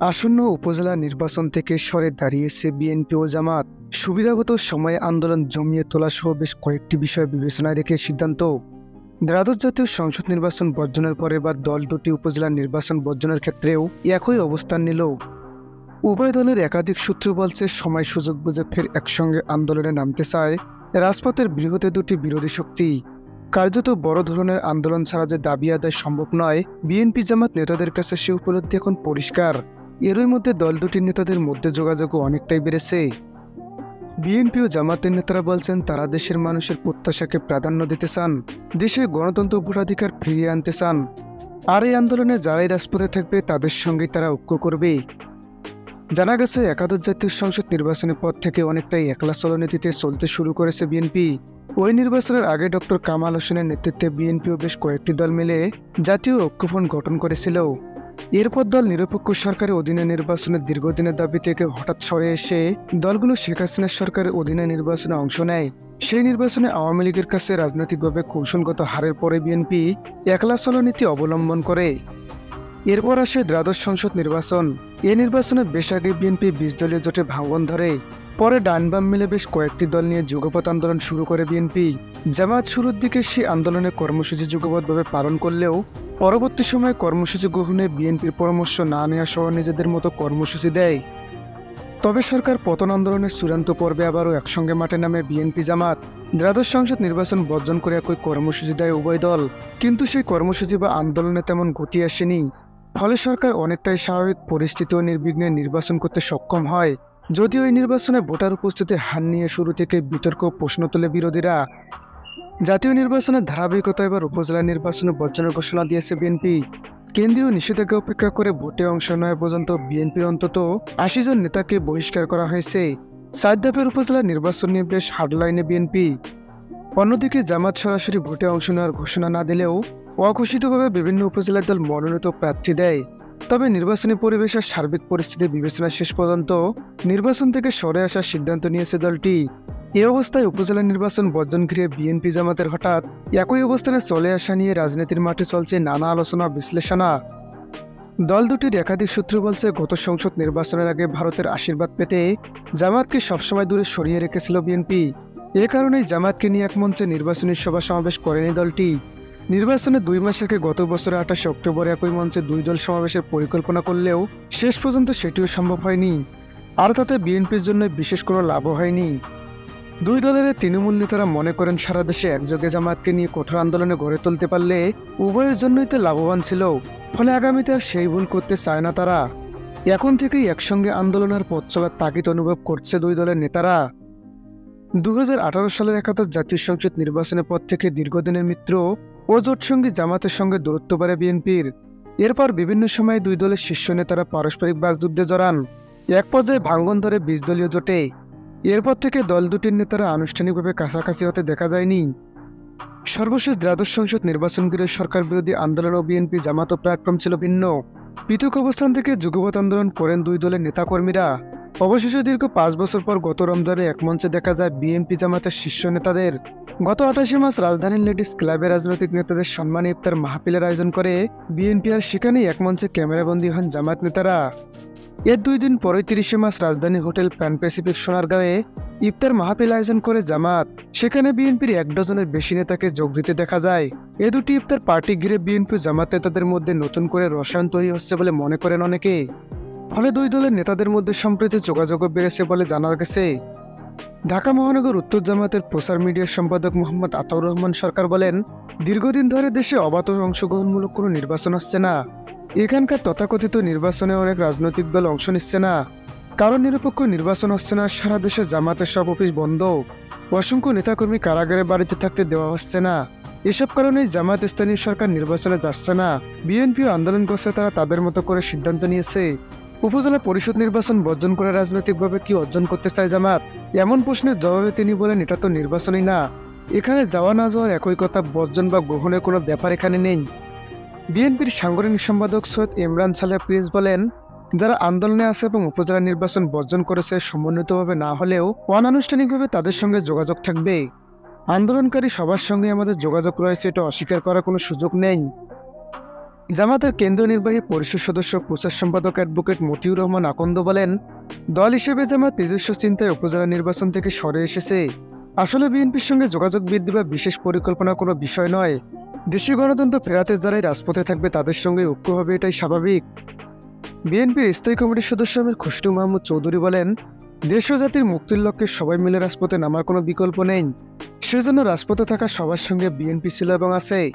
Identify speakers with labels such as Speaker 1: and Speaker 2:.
Speaker 1: আসন্ন উপজেলা নির্বাচন থেকে সরে দাঁড়িয়েছে বিএনপি ও জামাত। সুবিধাগত সময়ে আন্দোলন জমিয়ে তোলা সহ বেশ কয়েকটি বিষয় বিবেচনায় রেখে সিদ্ধান্ত। দ্বাদশ জাতীয় সংসদ নির্বাচন বর্জনের পরে বা দল দুটি উপজেলা নির্বাচন বর্জনের ক্ষেত্রেও একই অবস্থান নিল। উভয় দলের একাধিক সূত্র বলছে সময় সুযোগ বুঝে ফের একসঙ্গে আন্দোলনে নামতে চায় রাজপথের বৃহতে দুটি বিরোধী শক্তি। কার্যত বড় ধরনের আন্দোলন ছাড়া যে দাবি আদায় সম্ভব নয়, বিএনপি জামাত নেতাদের কাছে সে উপলব্ধি এখন পরিষ্কার। এরই মধ্যে দল দুটির নেতাদের মধ্যে যোগাযোগও অনেকটাই বেড়েছে। বিএনপি ও জামাতের নেতারা বলছেন তারা দেশের মানুষের প্রত্যাশাকে প্রাধান্য দিতে চান, দেশে গণতন্ত্র ভোটাধিকার ফিরিয়ে আনতে চান। আর এই আন্দোলনে যারাই রাজপথে থাকবে তাদের সঙ্গেই তারা ঐক্য করবে। জানা গেছে একাদশ জাতীয় সংসদ নির্বাচনের পর থেকে অনেকটাই একলা চলনীতিতে চলতে শুরু করেছে বিএনপি। ওই নির্বাচনের আগে ডক্টর কামাল হোসেনের নেতৃত্বে বিএনপিও বেশ কয়েকটি দল মিলে জাতীয় ঐক্যফ্রন্ট গঠন করেছিল। এরপর দল নিরপেক্ষ সরকারের অধীনে নির্বাচনের দীর্ঘদিনের দাবি থেকে হঠাৎ সরে এসে দলগুলো শেখ হাসিনার সরকারের অধীনে নির্বাচনে অংশ নেয়। সেই নির্বাচনে আওয়ামী লীগের কাছে রাজনৈতিকভাবে কৌশলগত হারের পরে বিএনপি একলা চলনীতি অবলম্বন করে। এরপর আসে দ্বাদশ সংসদ নির্বাচন। এ নির্বাচনে বেশ আগে বিএনপি ২০ দলীয় জোটে ভাঙন ধরে। পরে ডান বাম মিলে বেশ কয়েকটি দল নিয়ে যুগপৎ আন্দোলন শুরু করে বিএনপি। জামাত শুরুর দিকে সেই আন্দোলনে কর্মসূচি যুগপৎভাবে পালন করলেও পরবর্তী সময়ে কর্মসূচি গ্রহণে বিএনপির পরামর্শ না নেওয়া সহ নিজেদের মতো কর্মসূচি দেয়। তবে সরকার পতন আন্দোলনের চূড়ান্ত পর্বে আবারও একসঙ্গে মাঠে নামে বিএনপি জামাত। দ্বাদশ সংসদ নির্বাচন বর্জন করে একই কর্মসূচি দেয় উভয় দল, কিন্তু সেই কর্মসূচি বা আন্দোলনে তেমন গতি আসেনি। ফলে সরকার অনেকটাই স্বাভাবিক পরিস্থিতি ও নির্বিঘ্নে নির্বাচন করতে সক্ষম হয়। যদিও এই নির্বাচনে ভোটার উপস্থিতির হার নিয়ে শুরু থেকে বিতর্ক প্রশ্ন তোলে বিরোধীরা। জাতীয় নির্বাচনের ধারাবাহিকতা এবার উপজেলা নির্বাচনে বর্জনের ঘোষণা দিয়েছে বিএনপি। কেন্দ্রীয় নিষেধাজ্ঞা উপেক্ষা করে ভোটে অংশ নেওয়া পর্যন্ত বিএনপির অন্তত ৮০ জন নেতাকে বহিষ্কার করা হয়েছে। ৪ ধাপের উপজেলা নির্বাচন নিয়ে বেশ হার্ডলাইনে বিএনপি। অন্যদিকে জামাত সরাসরি ভোটে অংশ নেওয়ার ঘোষণা না দিলেও অঘোষিতভাবে বিভিন্ন উপজেলার দল মনোনীত প্রার্থী দেয়। তবে নির্বাচনী পরিবেশের সার্বিক পরিস্থিতি বিবেচনা শেষ পর্যন্ত নির্বাচন থেকে সরে আসার সিদ্ধান্ত নিয়েছে দলটি। এ অবস্থায় উপজেলা নির্বাচন বর্জন ঘিরে বিএনপি জামাতের হঠাৎ একই অবস্থানে চলে আসা নিয়ে রাজনীতির মাঠে চলছে নানা আলোচনা বিশ্লেষণা। দল দুটির একাধিক সূত্র বলছে গত সংসদ নির্বাচনের আগে ভারতের আশীর্বাদ পেতে জামাতকে সবসময় দূরে সরিয়ে রেখেছিল বিএনপি। এ কারণেই জামাতকে নিয়ে এক মঞ্চে নির্বাচনী সভা সমাবেশ করেনি দলটি। নির্বাচনে ২ মাস আগে গত বছরের ২৮ অক্টোবর একই মঞ্চে দুই দল সমাবেশের পরিকল্পনা করলেও শেষ পর্যন্ত সেটিও সম্ভব হয়নি। আর তাতে বিএনপির জন্য বিশেষ কোনো লাভও হয়নি। দুই দলের তৃণমূল নেতারা মনে করেন সারা দেশে একযোগে জামাতকে নিয়ে কঠোর আন্দোলনে গড়ে তুলতে পারলে উভয়ের জন্যই তো লাভবান ছিল। ফলে আগামীতে আর সেই ভুল করতে চায় না তারা। এখন থেকেই একসঙ্গে আন্দোলনের পথ চলার তাগিদ অনুভব করছে দুই দলের নেতারা। ২০১৮ সালের একাদশ জাতীয় সংসদ নির্বাচনের পর থেকে দীর্ঘদিনের মিত্র ও জোটসঙ্গী জামাতের সঙ্গে দূরত্ব বাড়ে বিএনপির। এরপর বিভিন্ন সময়ে দুই দলের শীর্ষ নেতারা পারস্পরিক বাকযুদ্ধে জড়ান। এক পর্যায়ে ভাঙন ধরে ২০ দলীয় জোটে। এরপর থেকে দল দুটির নেতারা আনুষ্ঠানিকভাবে কাছাকাছি হতে দেখা যায়নি। সর্বশেষ দ্বাদশ সংসদ নির্বাচন ঘিরে সরকার বিরোধী আন্দোলন ও বিএনপি জামাত ও প্ল্যাটফর্ম ছিল ভিন্ন। পৃথক অবস্থান থেকে যুগপৎ আন্দোলন করেন দুই দলের নেতাকর্মীরা। অবশেষে দীর্ঘ ৫ বছর পর গত রমজানে এক মঞ্চে দেখা যায় বিএনপি জামাতের শীর্ষ নেতাদের। গত ২৮ মার্চ রাজধানীর লেডিস ক্লাবে রাজনৈতিক নেতাদের সম্মানে ইফতার মাহফিলের আয়োজন করে বিএনপি, আর সেখানেই এক মঞ্চে ক্যামেরাবন্দী হন জামাত নেতারা। এর ২ দিন পরে ৩০ মার্চ রাজধানী হোটেল প্যান প্যাসিফিক সোনারগাঁয়ে ইফতার মাহফিল আয়োজন করে জামাত। সেখানে বিএনপির ১ ডজনের বেশি নেতাকে যোগ দিতে দেখা যায়। এ দুটি ইফতার পার্টি ঘিরে বিএনপি জামাত নেতাদের মধ্যে নতুন করে রসায়ন তৈরি হচ্ছে বলে মনে করেন অনেকে। ফলে দুই দলের নেতাদের মধ্যে সম্প্রতি যোগাযোগও বেড়েছে বলে জানা গেছে। ঢাকা মহানগর উত্তর জামাতের প্রচার মিডিয়ার সম্পাদক মোহাম্মদ আতাউর রহমান সরকার বলেন, দীর্ঘদিন ধরে দেশে অবাধ অংশগ্রহণমূলক কোনো নির্বাচন হচ্ছে না। এখানকার তথাকথিত নির্বাচনে অনেক রাজনৈতিক দল অংশ নিচ্ছে না। কারণ নিরপেক্ষ নির্বাচন হচ্ছে না। সারা দেশে জামাতের সব অফিস বন্ধ। অসংখ্য নেতাকর্মী কারাগারে বাড়িতে থাকতে দেওয়া হচ্ছে না। এসব কারণেই জামাত স্থানীয় সরকার নির্বাচনে যাচ্ছে না। বিএনপিও আন্দোলন করছে, তারা তাদের মতো করে সিদ্ধান্ত নিয়েছে। উপজেলা পরিষদ নির্বাচন বর্জন করে রাজনৈতিকভাবে কি অর্জন করতে চায় জামাত? এমন প্রশ্নের জবাবে তিনি বলেন, এটা তো নির্বাচনই না। এখানে যাওয়া না যাওয়ার একই কথা, বর্জন বা গ্রহণের কোনো ব্যাপার এখানে নেই। বিএনপির সাংগঠনিক সম্পাদক সৈয়দ ইমরান সালেহ প্রিন্স বলেন, যারা আন্দোলনে আছে এবং উপজেলা নির্বাচন বর্জন করেছে সমন্বিতভাবে না হলেও অনানুষ্ঠানিকভাবে তাদের সঙ্গে যোগাযোগ থাকবে। আন্দোলনকারী সবার সঙ্গে আমাদের যোগাযোগ রয়েছে, এটা অস্বীকার করার কোনো সুযোগ নেই। জামাতের কেন্দ্রীয় নির্বাহী পরিষদ সদস্য প্রচার সম্পাদক অ্যাডভোকেট মতিউর রহমান আকন্দ বলেন, দল হিসেবে জামাত নিজস্ব চিন্তায় উপজেলা নির্বাচন থেকে সরে এসেছে। আসলে বিএনপির সঙ্গে যোগাযোগ বৃদ্ধি বা বিশেষ পরিকল্পনা কোনো বিষয় নয়। দেশীয় গণতন্ত্র ফেরাতে যারাই রাজপথে থাকবে তাদের সঙ্গে ঐক্য হবে, এটাই স্বাভাবিক। বিএনপির স্থায়ী কমিটির সদস্য আমির খুসরু মাহমুদ চৌধুরী বলেন, দেশ ও জাতির মুক্তির লক্ষ্যে সবাই মিলে রাজপথে নামার কোনো বিকল্প নেই। সেজন্য রাজপথে থাকা সবার সঙ্গে বিএনপি ছিল এবং আছে।